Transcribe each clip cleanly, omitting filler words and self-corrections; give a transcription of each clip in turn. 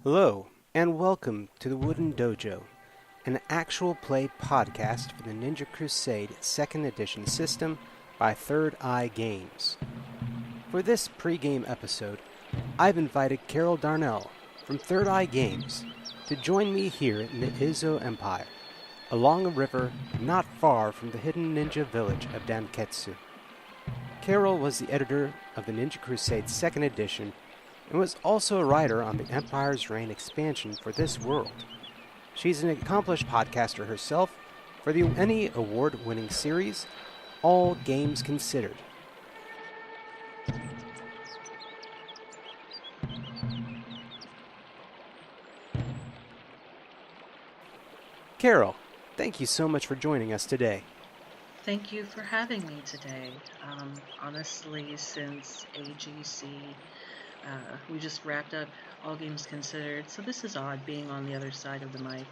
Hello, and welcome to the Wooden Dojo, an actual play podcast for the Ninja Crusade 2nd Edition system by Third Eye Games. For this pre-game episode, I've invited Carol Darnell from Third Eye Games to join me here in the Izo Empire, along a river not far from the hidden ninja village of Danketsu. Carol was the editor of the Ninja Crusade 2nd Edition and was also a writer on the Empire's Reign expansion for this world. She's an accomplished podcaster herself for the ENnie award-winning series, All Games Considered. Carol, thank you so much for joining us today. Thank you for having me today. Honestly, since AGC, we just wrapped up All Games Considered, so this is odd being on the other side of the mic.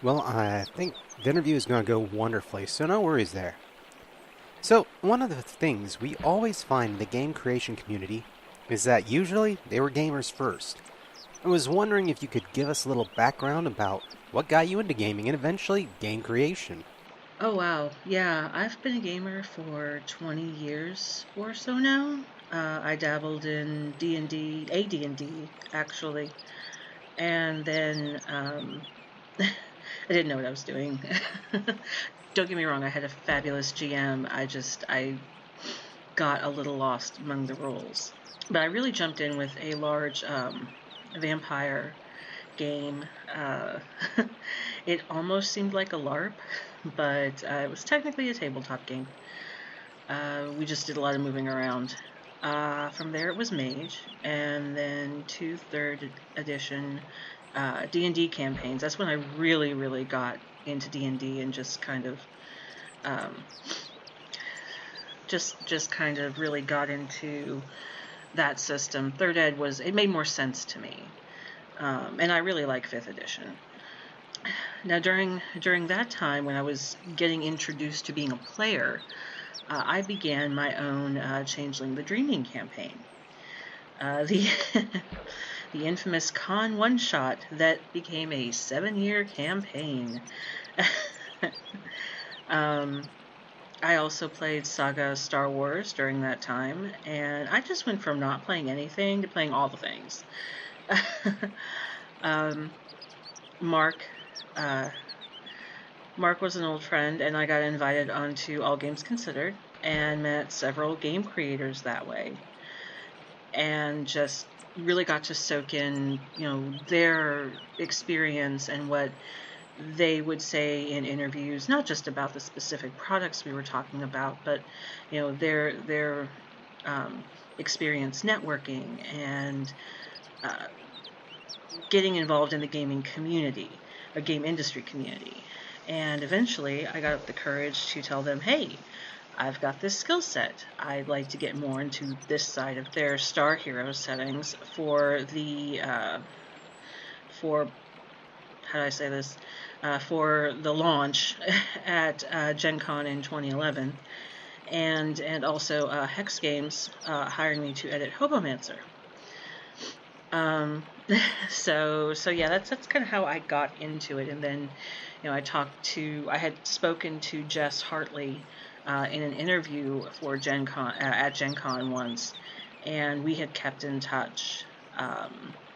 Well, I think the interview is going to go wonderfully, so no worries there. So, one of the things we always find in the game creation community is that usually they were gamers first. I was wondering if you could give us a little background about what got you into gaming and eventually game creation. Oh wow, yeah, I've been a gamer for 20 years or so now. I dabbled in D&D actually, and then I didn't know what I was doing. Don't get me wrong, I had a fabulous GM, I got a little lost among the rules. But I really jumped in with a large vampire game. It almost seemed like a LARP, but it was technically a tabletop game. We just did a lot of moving around. From there it was Mage, and then 2 3rd edition D&D campaigns. That's when I really got into D&D and just kind of just kind of really got into that system. 3rd Ed it made more sense to me. And I really like 5th edition. Now, during that time, when I was getting introduced to being a player, I began my own Changeling the Dreaming campaign. The the infamous Con one-shot that became a 7-year campaign. I also played Saga Star Wars during that time, and I just went from not playing anything to playing all the things. Mark was an old friend, and I got invited onto All Games Considered and met several game creators that way, and just really got to soak in, their experience and what they would say in interviews, not just about the specific products we were talking about, but their experience networking and getting involved in the gaming community, a game industry community. And eventually I got up the courage to tell them, hey, I've got this skill set. I'd like to get more into this side of their Star Hero settings for the, for the launch at GenCon in 2011. And also Hex Games hiring me to edit Hobomancer. So yeah, that's kind of how I got into it. And then, I had spoken to Jess Hartley in an interview for GenCon at GenCon once, and we had kept in touch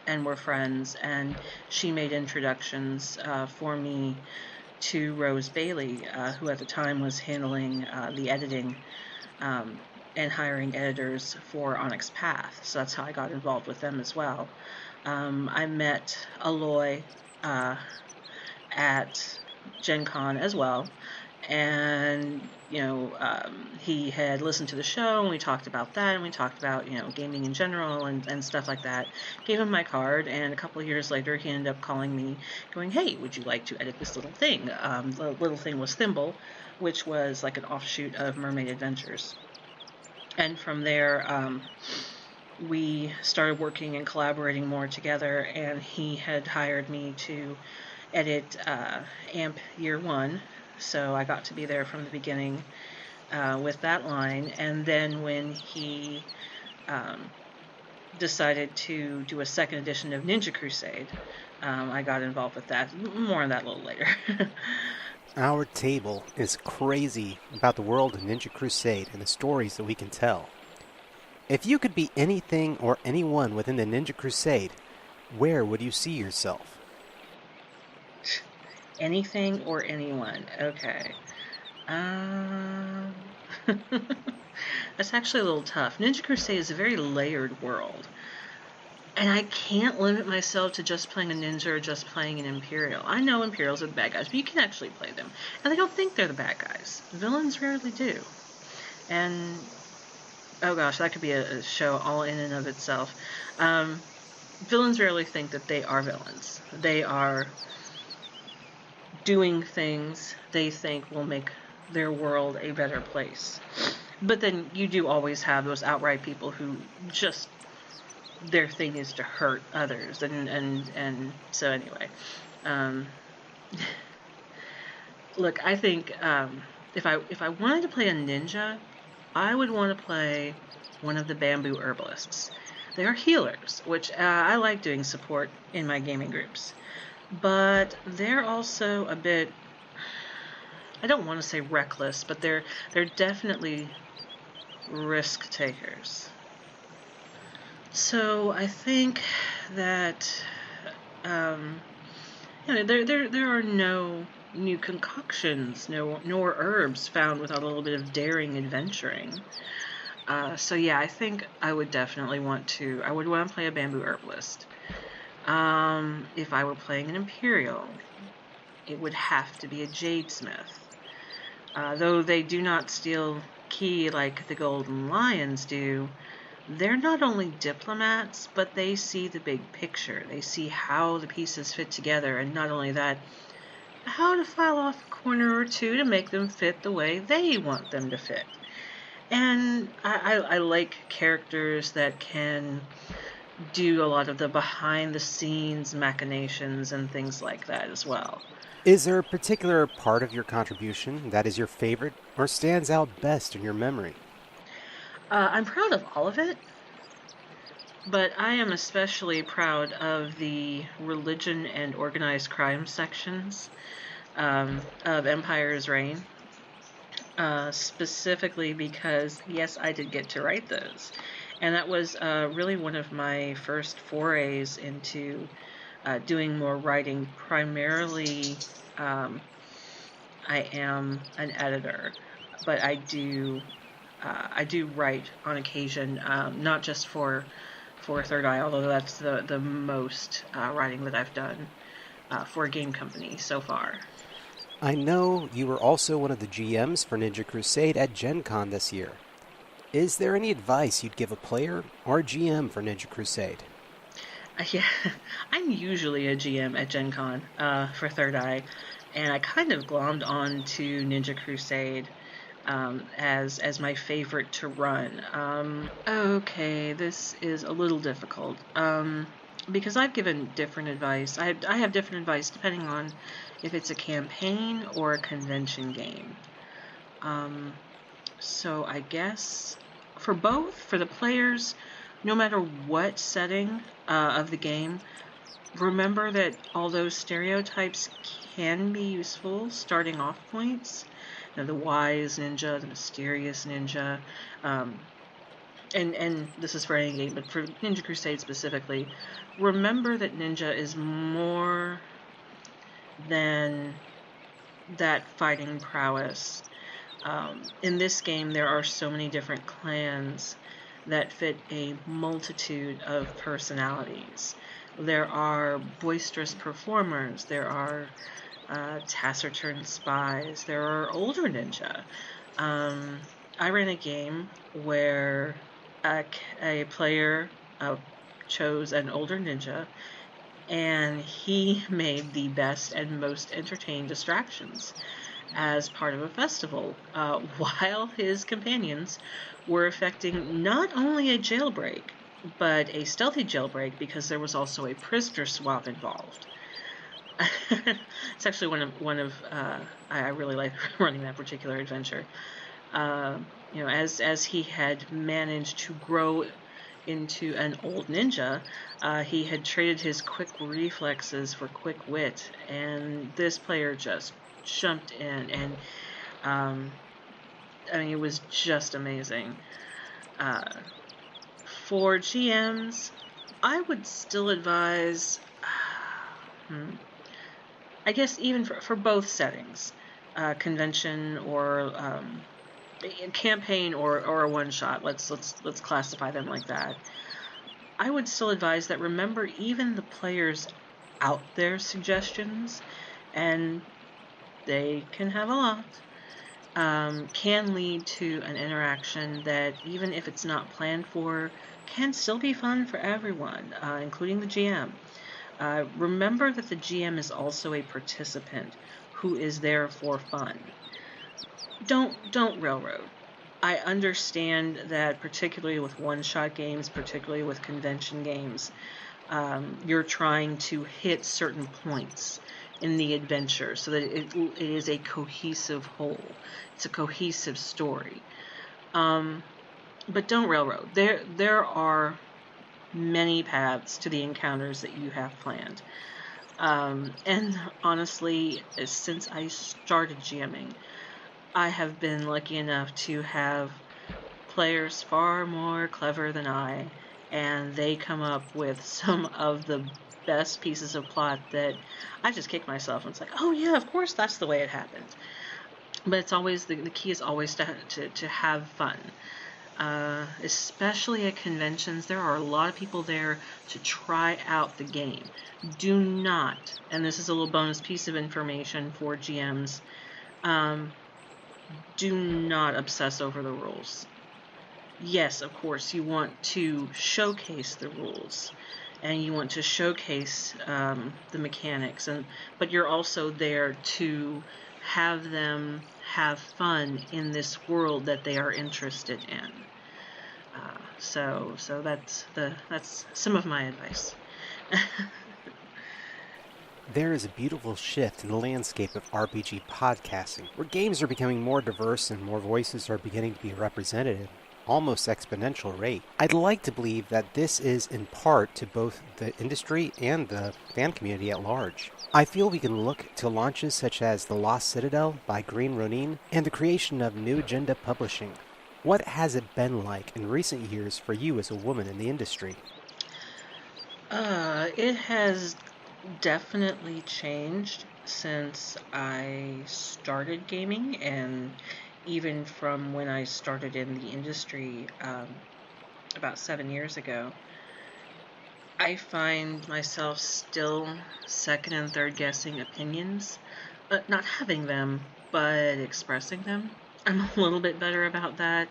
and were friends. And she made introductions for me to Rose Bailey, who at the time was handling the editing and hiring editors for Onyx Path. So that's how I got involved with them as well. I met Aloy at GenCon as well, and he had listened to the show, and we talked about that, and we talked about gaming in general and stuff like that. Gave him my card, and a couple of years later he ended up calling me going, hey, would you like to edit this little thing? The little thing was Thimble, which was like an offshoot of Mermaid Adventures. And from there we started working and collaborating more together, and he had hired me to edit AMP Year 1, so I got to be there from the beginning with that line. And then when he decided to do a second edition of Ninja Crusade. I got involved with that. More on that a little later. Our table is crazy about the world of Ninja Crusade and the stories that we can tell. If you could be anything or anyone within the Ninja Crusade, where would you see yourself? Anything or anyone. Okay. That's actually a little tough. Ninja Crusade is a very layered world. And I can't limit myself to just playing a ninja or just playing an Imperial. I know Imperials are the bad guys, but you can actually play them. And they don't think they're the bad guys. Villains rarely do. And, oh gosh, that could be a show all in and of itself. Villains rarely think that they are villains. They are doing things they think will make their world a better place. But then you do always have those outright people who just, their thing is to hurt others. And so anyway, look, I think if I wanted to play a ninja, I would want to play one of the bamboo herbalists. They are healers, which I like doing support in my gaming groups. But they're also a bit, I don't want to say reckless, but they're definitely risk takers. So I think that there are no new concoctions, nor herbs found without a little bit of daring adventuring. So yeah, I think I would definitely want to play a bamboo herbalist. If I were playing an Imperial, it would have to be a Jadesmith. Though they do not steal ki like the Golden Lions do, they're not only diplomats, but they see the big picture. They see how the pieces fit together, and not only that, how to file off a corner or two to make them fit the way they want them to fit. And I like characters that can do a lot of the behind-the-scenes machinations and things like that as well. Is there a particular part of your contribution that is your favorite or stands out best in your memory? I'm proud of all of it, but I am especially proud of the religion and organized crime sections of Empire's Reign. Specifically because, yes, I did get to write those. And that was really one of my first forays into doing more writing. Primarily, I am an editor, but I do write on occasion, not just for Third Eye, although that's the most writing that I've done for a game company so far. I know you were also one of the GMs for Ninja Crusade at GenCon this year. Is there any advice you'd give a player or a GM for Ninja Crusade? Yeah, I'm usually a GM at GenCon for Third Eye, and I kind of glommed on to Ninja Crusade as my favorite to run. Okay, this is a little difficult because I've given different advice. I have different advice depending on if it's a campaign or a convention game. So I guess for both, for the players, no matter what setting of the game, remember that although stereotypes can be useful starting off points, you know, the wise ninja, the mysterious ninja, and this is for any game, but for Ninja Crusade specifically, remember that ninja is more than that fighting prowess. In this game, there are so many different clans that fit a multitude of personalities. There are boisterous performers, there are taciturn spies, there are older ninja. I ran a game where a player chose an older ninja, and he made the best and most entertaining distractions as part of a festival, while his companions were effecting not only a jailbreak, but a stealthy jailbreak because there was also a prisoner swap involved. It's actually one of I really like running that particular adventure. As he had managed to grow into an old ninja. He had traded his quick reflexes for quick wit, and this player just jumped in, and it was just amazing. For GMs, I would still advise, I guess even for both settings, convention or a campaign or a one-shot. Let's classify them like that. I would still advise that remember even the players out there suggestions, and they can have a lot, can lead to an interaction that, even if it's not planned for, can still be fun for everyone, including the GM. Remember that the GM is also a participant who is there for fun. Don't railroad. I understand that, particularly with one-shot games, particularly with convention games, you're trying to hit certain points in the adventure so that it is a cohesive whole. It's a cohesive story. But don't railroad. There are many paths to the encounters that you have planned. And honestly, since I started GMing, I have been lucky enough to have players far more clever than I, and they come up with some of the best pieces of plot that I just kick myself, and it's like, oh yeah, of course that's the way it happened. But it's always, the key is always to have fun. Especially at conventions, there are a lot of people there to try out the game. Do not, and this is a little bonus piece of information for GMs, do not obsess over the rules. Yes, of course, you want to showcase the rules, and you want to showcase the mechanics, but you're also there to have them have fun in this world that they are interested in. So that's some of my advice. There is a beautiful shift in the landscape of RPG podcasting, where games are becoming more diverse and more voices are beginning to be represented at almost exponential rate. I'd like to believe that this is in part to both the industry and the fan community at large. I feel we can look to launches such as The Lost Citadel by Green Ronin and the creation of New Agenda Publishing. What has it been like in recent years for you as a woman in the industry? It has definitely changed since I started gaming, and even from when I started in the industry about 7 years ago. I find myself still second and third guessing opinions, not having them, but expressing them. I'm a little bit better about that.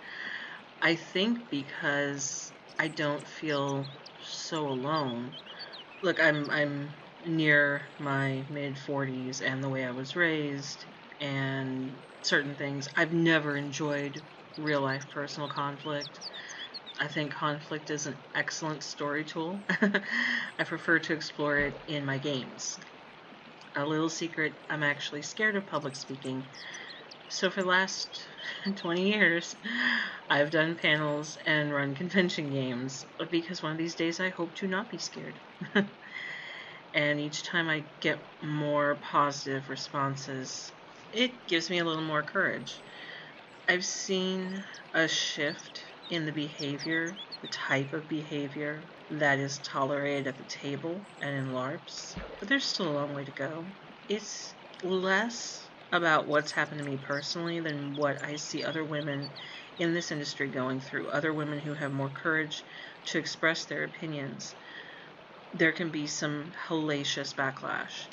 I think because I don't feel so alone. Look, I'm near my mid-40s, and the way I was raised and certain things, I've never enjoyed real-life personal conflict. I think conflict is an excellent story tool. I prefer to explore it in my games. A little secret, I'm actually scared of public speaking. So for the last 20 years, I've done panels and run convention games, because one of these days I hope to not be scared. And each time I get more positive responses, it gives me a little more courage. I've seen a shift in the behavior, the type of behavior that is tolerated at the table and in LARPs, but there's still a long way to go. It's less about what's happened to me personally than what I see other women in this industry going through, other women who have more courage to express their opinions. There can be some hellacious backlash.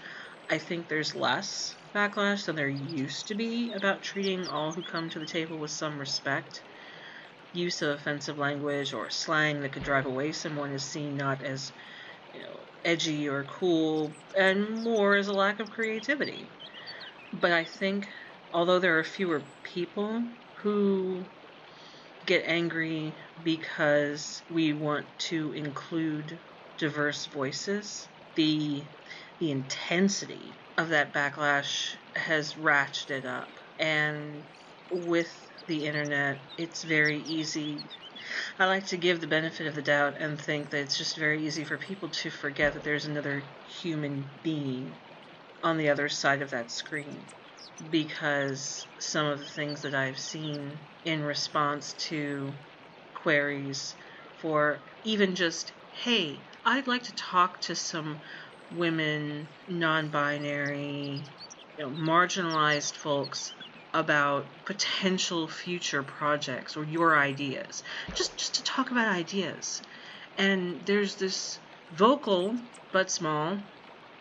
I think there's less backlash than there used to be about treating all who come to the table with some respect. Use of offensive language or slang that could drive away someone is seen not as, edgy or cool, and more as a lack of creativity. But I think, although there are fewer people who get angry because we want to include diverse voices, the intensity of that backlash has ratcheted up. And with the internet, it's very easy. I like to give the benefit of the doubt and think that it's just very easy for people to forget that there's another human being on the other side of that screen, because some of the things that I've seen in response to queries for even just, hey, I'd like to talk to some women, non-binary, marginalized folks about potential future projects or your ideas, just to talk about ideas. And there's this vocal but small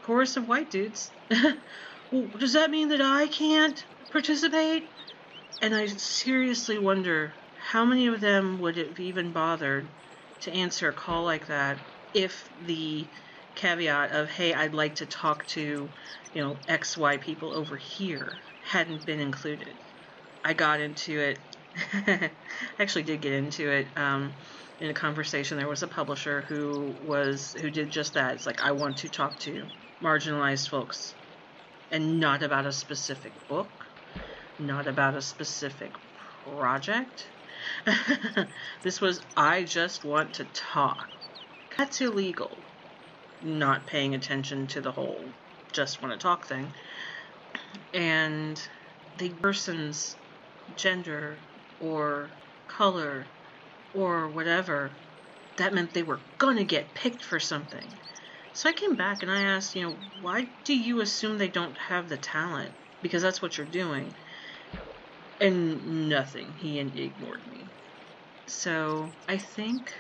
chorus of white dudes. Well, does that mean that I can't participate? And I seriously wonder how many of them would have even bothered to answer a call like that if the caveat of, hey, I'd like to talk to, XY people over here hadn't been included. I got into it. I actually did get into it in a conversation. There was a publisher who did just that. It's like, I want to talk to marginalized folks, and not about a specific book, not about a specific project. This was, I just want to talk. That's illegal. Not paying attention to the whole just want to talk thing. And the person's gender or color or whatever, that meant they were gonna get picked for something. So I came back and I asked, why do you assume they don't have the talent? Because that's what you're doing. And nothing. He ignored me. So I think,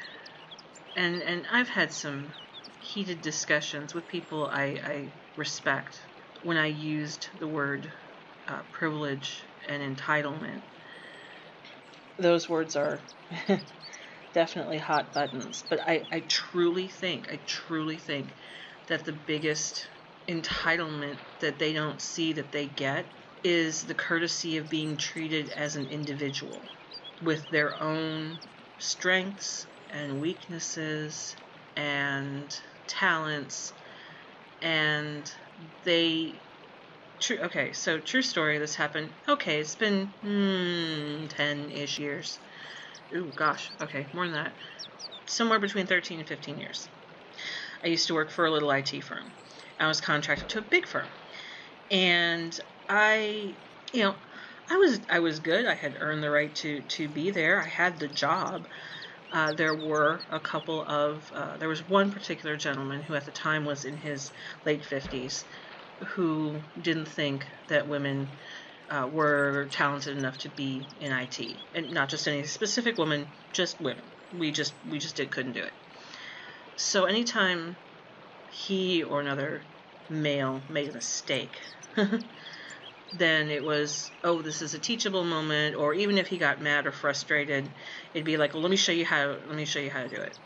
and I've had some heated discussions with people I respect when I used the word privilege and entitlement. Those words are definitely hot buttons, but I truly think that the biggest entitlement that they don't see that they get is the courtesy of being treated as an individual with their own strengths and weaknesses and talents. And true story, this happened, it's been 10-ish years. Ooh, gosh, okay, more than that. Somewhere between 13 and 15 years. I used to work for a little IT firm. I was contracted to a big firm. And I was good. I had earned the right to be there. I had the job. There were there was one particular gentleman who at the time was in his late 50s who didn't think that women were talented enough to be in IT. And not just any specific woman, just women. We just couldn't do it. So anytime he or another male made a mistake, then it was, this is a teachable moment. Or even if he got mad or frustrated, it'd be like, well, let me show you how to do it.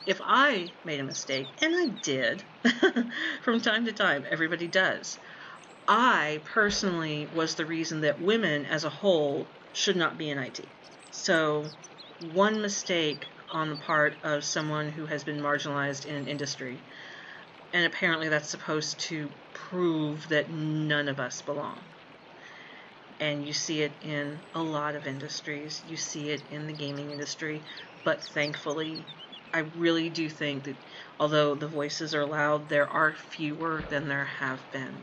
If I made a mistake, and I did, from time to time, everybody does, I personally was the reason that women as a whole should not be in IT. So one mistake on the part of someone who has been marginalized in an industry, and apparently that's supposed to prove that none of us belong. And you see it in a lot of industries. You see it in the gaming industry. But thankfully, I really do think that although the voices are loud, there are fewer than there have been.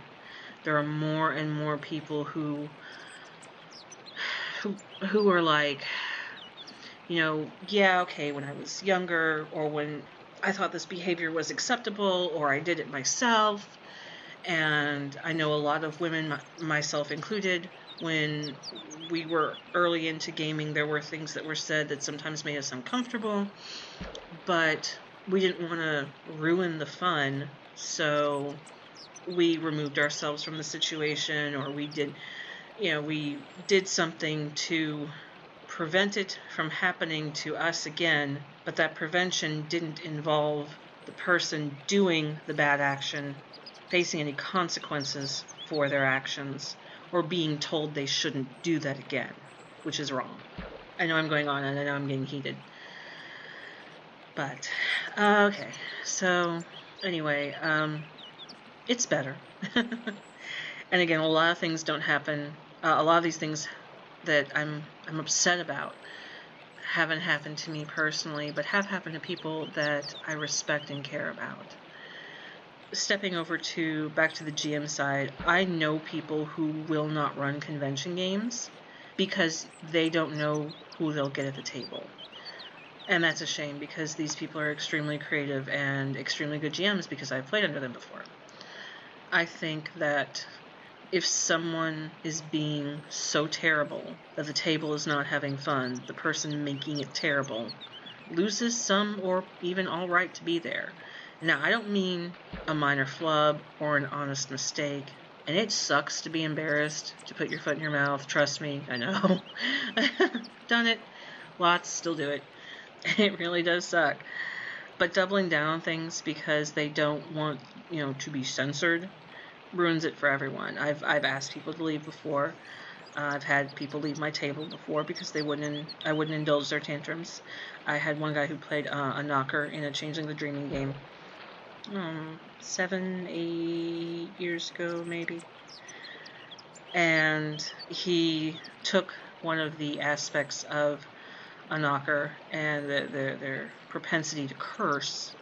There are more and more people who are like, when I was younger, or when I thought this behavior was acceptable, or I did it myself. And I know a lot of women, myself included, when we were early into gaming, there were things that were said that sometimes made us uncomfortable, but we didn't want to ruin the fun, so we removed ourselves from the situation, or we did something to prevent it from happening to us again, but that prevention didn't involve the person doing the bad action facing any consequences for their actions, or being told they shouldn't do that again, which is wrong. I know I'm going on, and I know I'm getting heated. But, okay. So, anyway, it's better. And again, a lot of things don't happen. A lot of these things that I'm upset about haven't happened to me personally, but have happened to people that I respect and care about. Stepping over back to the GM side, I know people who will not run convention games because they don't know who they'll get at the table. And that's a shame, because these people are extremely creative and extremely good GMs because I've played under them before. I think that if someone is being so terrible that the table is not having fun, the person making it terrible loses some or even all right to be there. Now, I don't mean a minor flub or an honest mistake, and it sucks to be embarrassed, to put your foot in your mouth. Trust me, I know. Done it. Lots still do it. It really does suck. But doubling down on things because they don't want, to be censored ruins it for everyone. I've asked people to leave before. I've had people leave my table before because I wouldn't indulge their tantrums. I had one guy who played a knocker in a Changeling the Dreaming game 7, 8 years ago, maybe. And he took one of the aspects of a knocker and their propensity to curse.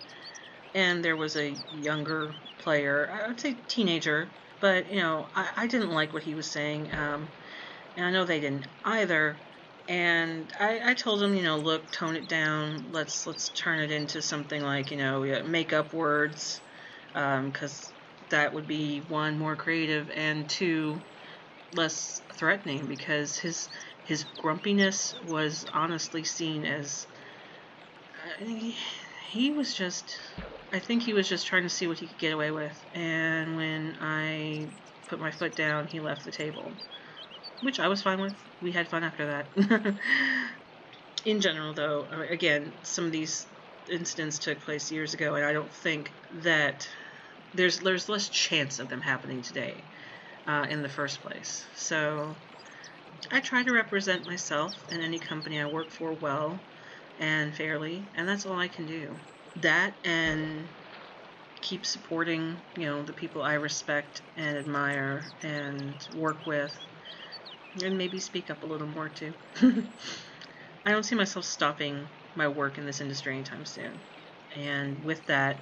And there was a younger player, I would say teenager, but, I didn't like what he was saying. And I know they didn't either. And I told him, look, tone it down. Let's turn it into something like, make up words, because that would be, one, more creative, and two, less threatening, because his grumpiness was honestly seen as, he was just trying to see what he could get away with. And when I put my foot down, he left the table, which I was fine with. We had fun after that. In general, though, again, some of these incidents took place years ago, and I don't think that there's less chance of them happening today in the first place. So I try to represent myself and any company I work for well and fairly, and that's all I can do. That, and keep supporting, the people I respect and admire and work with, and maybe speak up a little more too. I don't see myself stopping my work in this industry anytime soon. And with that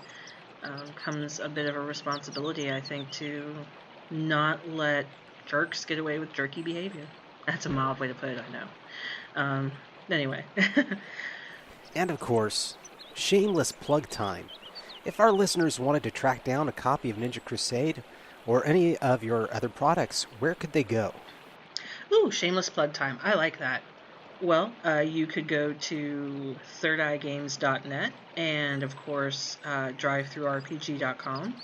comes a bit of a responsibility, I think, to not let jerks get away with jerky behavior. That's a mild way to put it, I know. Anyway. And of course, shameless plug time. If our listeners wanted to track down a copy of Ninja Crusade or any of your other products, where could they go? Ooh, shameless plug time. I like that. Well, you could go to thirdeyegames.net and, of course, drivethroughrpg.com.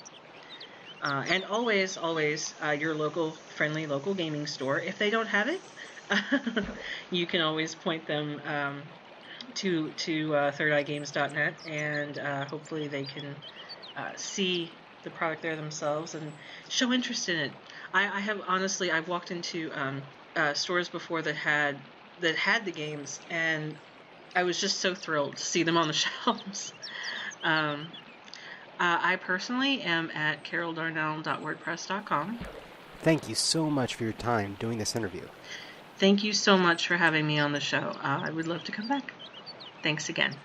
And always, your friendly local gaming store. If they don't have it, you can always point them to thirdeyegames.net, and hopefully they can see the product there themselves and show interest in it. I've walked into stores before that had the games, and I was just so thrilled to see them on the shelves. I personally am at caroldarnell.wordpress.com. Thank you so much for your time doing this interview. Thank you so much for having me on the show. I would love to come back. Thanks again.